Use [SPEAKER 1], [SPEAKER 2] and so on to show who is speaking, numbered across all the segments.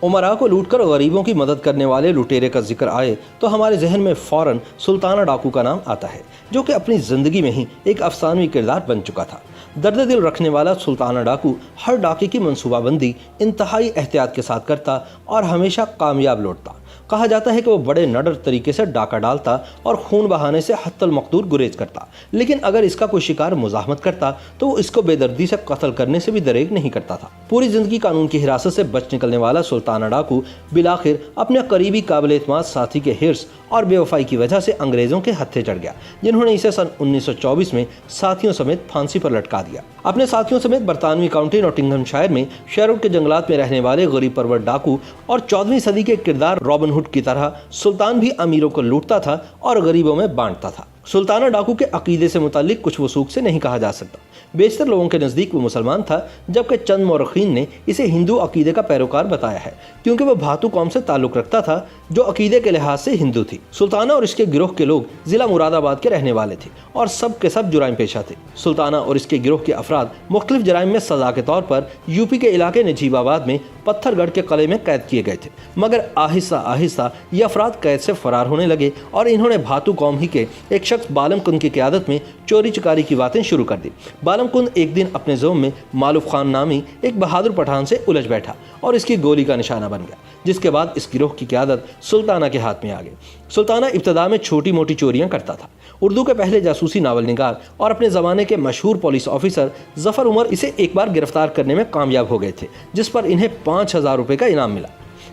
[SPEAKER 1] उमरा को लूटकर गरीबों की मदद करने वाले लुटेरे का जिक्र आए तो हमारे जहन में फौरन सुल्ताना डाकू का नाम आता है, जो कि अपनी जिंदगी में ही एक अफसानवी किरदार बन चुका था। दर्द दिल रखने वाला सुल्ताना डाकू हर डाके की मंसूबाबंदी इंतहाई एहतियात के साथ करता और हमेशा कामयाब लौटता। कहा जाता है कि वो बड़े नडर तरीके से डाका डालता और खून बहाने से हत्तल मकदूर गुरेज करता, लेकिन अगर इसका कोई शिकार मुजाहमत करता तो वो इसको बेदर्दी से कत्ल करने से भी दरेग नहीं करता था। पूरी जिंदगी कानून की हिरासत से बच निकलने वाला सुल्ताना डाकू बिलाखिर अपने करीबी काबिल एतमाद साथी के हिर्स और बेवफाई की वजह से अंग्रेजों के हत्थे चढ़ गया, जिन्होंने इसे सन 1924 में साथियों समेत फांसी पर लटका दिया। अपने साथियों समेत बरतानवी काउंटी नॉटिंघमशायर में शेरवुड के जंगलात में रहने वाले गरीब परवर डाकू और 14वीं सदी के किरदार रॉबिन हुड की तरह सुल्तान भी अमीरों को लूटता था और गरीबों में बांटता था। सुल्ताना डाकू के अकीदे से मुतालिक कुछ वसूख से नहीं कहा जा सकता। बेशतर लोगों के नज़दीक वो मुसलमान था, जबकि चंद मौरखीन ने इसे हिंदू अकीदे का पैरोकार बताया है, क्योंकि वह भातू कौम से ताल्लुक़ रखता था जो अकीदे के लिहाज से हिंदू थी। सुल्ताना और इसके गिरोह के लोग ज़िला मुरादाबाद के रहने वाले थे और सब के सब जुराइम पेशा थे। सुल्ताना और इसके गिरोह के अफराद मुख्तलिफ जराइम में सज़ा के तौर पर यूपी के इलाके नजीबाबाद में पत्थरगढ़ के किले में कैद किए गए थे, मगर आहिस्ता आहिस्ता ये अफराद कैद से फरार होने लगे और इन्होंने भातू कौम ही के एक शख्स बालम कुंद की क़यादत में चोरी चकारी की बातें शुरू कर दी। बालम कुंद एक दिन अपने ज़ोम में मालूफ खान नामी एक बहादुर पठान से उलझ बैठा और इसकी गोली का निशाना बन गया, जिसके बाद इस गिरोह की क़यादत सुल्ताना के हाथ में आ गई। सुल्ताना इब्तदा में छोटी मोटी चोरियां करता था। उर्दू के पहले जासूसी नावल निगार और अपने ज़माने के मशहूर पुलिस ऑफिसर ज़फ़र उमर इसे एक बार गिरफ्तार करने में कामयाब हो गए थे, जिस पर इन्हें 5,000 रुपये का इनाम मिला।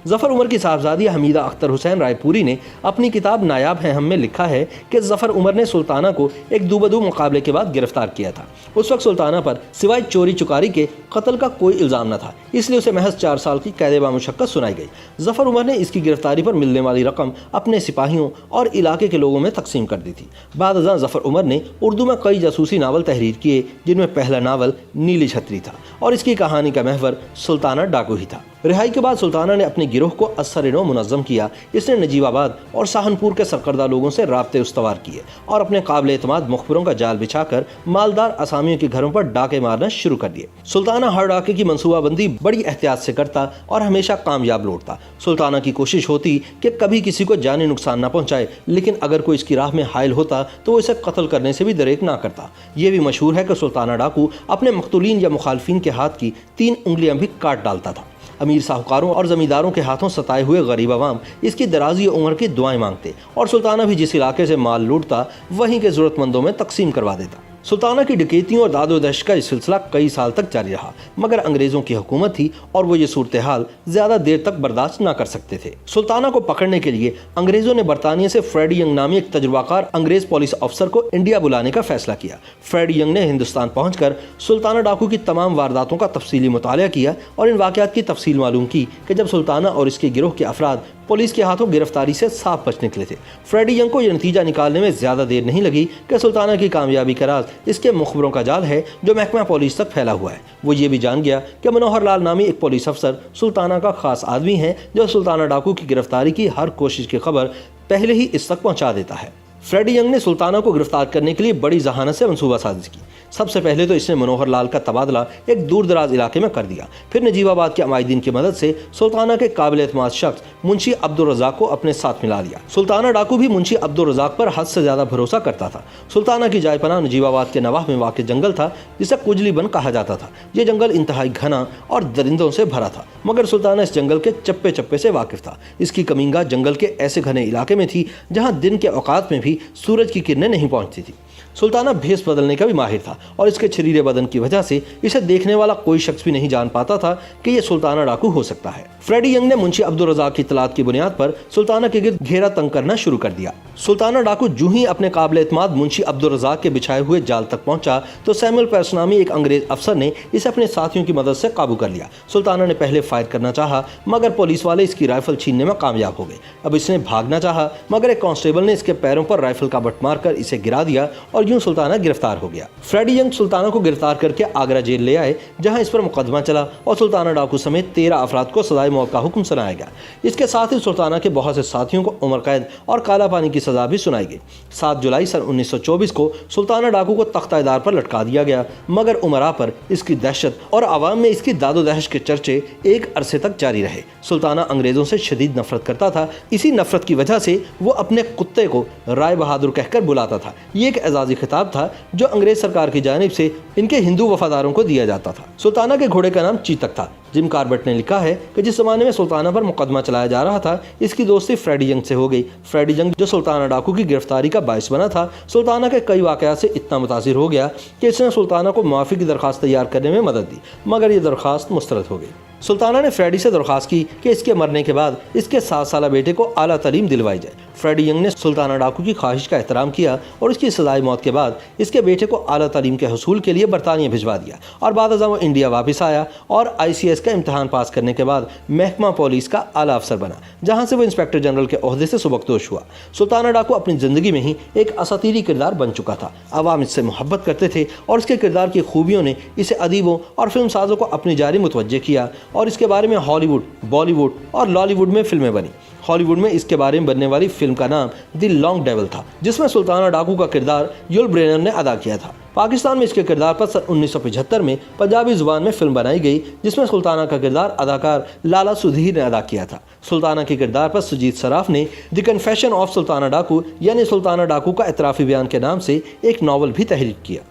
[SPEAKER 1] ज़फ़र उमर की साहबजादी हमीदा अख्तर हुसैन रायपुरी ने अपनी किताब नायाब हैं हम में लिखा है कि ज़फ़र उमर ने सुल्ताना को एक दूबदू मुकाबले के बाद गिरफ्तार किया था। उस वक्त सुल्ताना पर सिवाय चोरी चुकारी के कत्ल का कोई इल्ज़ाम न था, इसलिए उसे महज 4 साल की कैद बामुशक्कत सुनाई गई। ज़फ़र उमर ने इसकी गिरफ्तारी पर मिलने वाली रकम अपने सिपाहियों और इलाके के लोगों में तकसीम कर दी थी। बाद अज़ां ज़फ़र उमर ने उर्दू में कई जासूसी नावल तहरीर किए, जिनमें पहला नावल नीली छतरी था और इसकी कहानी का महवर सुल्ताना डाकू ही था। रिहाई के बाद सुल्ताना ने अपने गिरोह को असर-ए-नौ मुनज़्ज़म किया। इसने नजीबाबाद और सहारनपुर के सरकर्दा लोगों से राब्ते उस्तवार किए और अपने काबिल एतमाद मुखबिरों का जाल बिछाकर मालदार असामियों के घरों पर डाके मारना शुरू कर दिए। सुल्ताना हर डाके की मंसूबाबंदी बड़ी एहतियात से करता और हमेशा कामयाब लौटता। सुल्ताना की कोशिश होती कि कभी किसी को जानी नुकसान न पहुँचाए, लेकिन अगर कोई इसकी राह में हायल होता तो वो इसे कत्ल करने से भी दरेक ना करता। ये भी मशहूर है कि सुल्ताना डाकू अपने मकतूलीन या मुखालफिन के हाथ की 3 उंगलियां भी काट डालता था। अमीर साहूकारों और ज़मींदारों के हाथों सताए हुए गरीब अवाम इसकी दराजी उम्र की दुआएं मांगते और सुल्ताना भी जिस इलाके से माल लूटता वहीं के ज़रूरतमंदों में तकसीम करवा देता। सुल्ताना की डकैतियों और दादोदश्त का इस सिलसिला कई साल तक जारी रहा, मगर अंग्रेज़ों की हुकूमत थी और वो ये सूरत हाल ज़्यादा देर तक बर्दाश्त ना कर सकते थे। सुल्ताना को पकड़ने के लिए अंग्रेज़ों ने बरतानिया से फ्रेडी यंग नामी एक तजुर्बाकार अंग्रेज़ पुलिस अफसर को इंडिया बुलाने का फैसला किया। फ्रेडी यंग ने हिंदुस्तान पहुँचकर सुल्ताना डाकू की तमाम वारदातों का तफसीली मुताला किया और इन वाक़यात की तफसील मालूम की कि जब सुल्ताना और इसके गिरोह के अफराद पुलिस के हाथों गिरफ्तारी से साफ बच निकले थे। फ्रेडी यंग को यह नतीजा निकालने में ज़्यादा देर नहीं लगी कि सुल्ताना की कामयाबी का राज इसके मुखबरों का जाल है जो महकमा पुलिस तक फैला हुआ है। वो ये भी जान गया कि मनोहर लाल नामी एक पुलिस अफसर सुल्ताना का खास आदमी है, जो सुल्ताना डाकू की गिरफ्तारी की हर कोशिश की खबर पहले ही इस तक पहुँचा देता है। फ्रेडी यंग ने सुल्ताना को गिरफ्तार करने के लिए बड़ी जहानत से मंसूबा साजिश की। सबसे पहले तो इसने मनोहर लाल का तबादला एक दूर दराज इलाके में कर दिया। फिर नजीबाबाद के अमायदीन की मदद से सुल्ताना के काबिल एतमाद शख्स मुंशी अब्दुल रज़ाक को अपने साथ मिला लिया। सुल्ताना डाकू भी मुंशी अब्दुल रज़ाक पर हद से ज़्यादा भरोसा करता था। सुल्ताना की जायपनाह नजीबाबाद के नवाह में वाक़ जंगल था, जिसे कुजली बन कहा जाता था। यह जंगल इंतहाई घना और दरिंदों से भरा था, मगर सुल्ताना इस जंगल के चप्पे चप्पे से वाकिफ था। इसकी कमीनगाह जंगल के ऐसे घने इलाके में थी जहाँ दिन के औकात में भी सूरज की किरणें नहीं पहुँचती थी। सुल्ताना भेस बदलने का भी माहिर था और इसके छरीरे बदन की वजह से इसे देखने वाला कोई शख्स भी नहीं जान पाता था कि यह सुल्ताना डाकू हो सकता है। फ्रेडी यंग ने मुंशी अब्दुल रज़ाक की इत्तलात की बुनियाद पर सुल्ताना के गिर्द घेरा तंग करना शुरू कर दिया। सुल्ताना डाकू जूं ही अपने काबिल एतमाद मुंशी अब्दुल रज़ाक के बिछाए हुए जाल तक पहुंचा तो सैमुअल पेर्स नामी एक अंग्रेज अफसर ने इसे अपने साथियों की मदद से काबू कर लिया। सुल्ताना ने पहले फायर करना चाहा, मगर पुलिस वाले इसकी राइफल छीनने में कामयाब हो गए। अब इसने भागना चाहा, मगर एक कांस्टेबल ने इसके पैरों पर राइफल का बट मारकर इसे गिरा दिया और यूं सुल्ताना गिरफ्तार हो गया। फ्रेडी यंग सुल्ताना को गिरफ्तार करके आगरा जेल ले आए, जहां इस पर मुकदमा चला और सुल्ताना डाकू समेत 13 अफराद को सजाए मौत का हुक्म सुनाया गया। इसके साथ ही सुल्ताना के बहुत से साथियों को उम्र कैद और काला पानी की सजा भी सुनाई गई। 7 जुलाई सन 1924 को सुल्ताना डाकू को तख्तादार पर लटका दिया गया, मगर उमरा पर इसकी दहशत और आवाम में इसकी दादो दहश के चर्चे एक अरसे तक जारी रहे। सुल्ताना अंग्रेजों से शदीद नफरत करता था। इसी नफरत की वजह से वो अपने कुत्ते को राय बहादुर कहकर बुलाता था। ये एक एजाजी खिताब था जो अंग्रेज सरकार की जानिब से इनके हिंदू वफादारों को दिया जाता था। सुल्ताना के घोड़े का नाम चीतक था। जिम कार्बेट ने लिखा है कि जिस जमाने में सुल्ताना पर मुकदमा चलाया जा रहा था, इसकी दोस्ती फ्रेडी यंग से हो गई। फ्रेडी यंग जो सुल्ताना डाकू की गिरफ्तारी का बायस बना था, सुल्ताना के कई वाकयात से इतना मुतासिर हो गया कि इसने सुल्ताना को माफ़ी की दरख्वास्त तैयार करने में मदद दी, मगर ये दरख्वास्त मुस्तरद हो गई। सुल्ताना ने फ्रेडी से दरख्वास्त की कि इसके मरने के बाद इसके 7 साला बेटे को आला तालीम दिलवाई जाए। फ्रेडी यंग ने सुल्ताना डाकू की ख्वाहिश का एहतराम किया और इसकी सजाए मौत के बाद इसके बेटे को आला तालीम के हसूल के लिए बरतानिया भिजवा दिया और बाद वो इंडिया वापस आया और ICS का इम्तहान पास करने के बाद महकमा पुलिस का आला अफसर बना, जहां से वो इंस्पेक्टर जनरल के ओहदे से सुबकदोश हुआ। सुल्ताना डाकू अपनी ज़िंदगी में ही एक असातीरी किरदार बन चुका था। अवाम इससे मोहब्बत करते थे और इसके किरदार की खूबियों ने इसे अदीबों और फिल्म साजों को अपनी जारी मुतवज्जे किया और इसके बारे में हॉलीवुड, बॉलीवुड और लॉलीवुड में फिल्में बनी। हॉलीवुड में इसके बारे में बनने वाली फिल्म का नाम द लॉन्ग डेविल था, जिसमें सुल्ताना डाकू का किरदार युल ब्रेनर ने अदा किया था। पाकिस्तान में इसके किरदार पर सन 1975 में पंजाबी जुबान में फिल्म बनाई गई, जिसमें सुल्ताना का किरदार अदाकार लाला सुधीर ने अदा किया था। सुल्ताना के किरदार पर सुजीत सराफ ने द कन्फेशन ऑफ सुल्ताना डाकू यानी सुल्ताना डाकू का एतराफ़ी बयान के नाम से एक नावल भी तहरीर किया।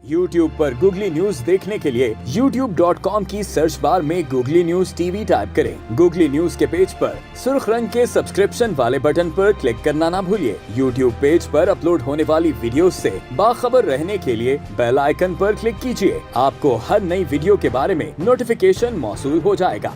[SPEAKER 2] YouTube पर गूगली न्यूज देखने के लिए youtube.com की सर्च बार में गूगली न्यूज TV टाइप करें। गूगली न्यूज के पेज पर सुर्ख रंग के सब्सक्रिप्शन वाले बटन पर क्लिक करना ना भूलिए। YouTube पेज पर अपलोड होने वाली वीडियोस से बाखबर रहने के लिए बेल आइकन पर क्लिक कीजिए। आपको हर नई वीडियो के बारे में नोटिफिकेशन मौसूल हो जाएगा।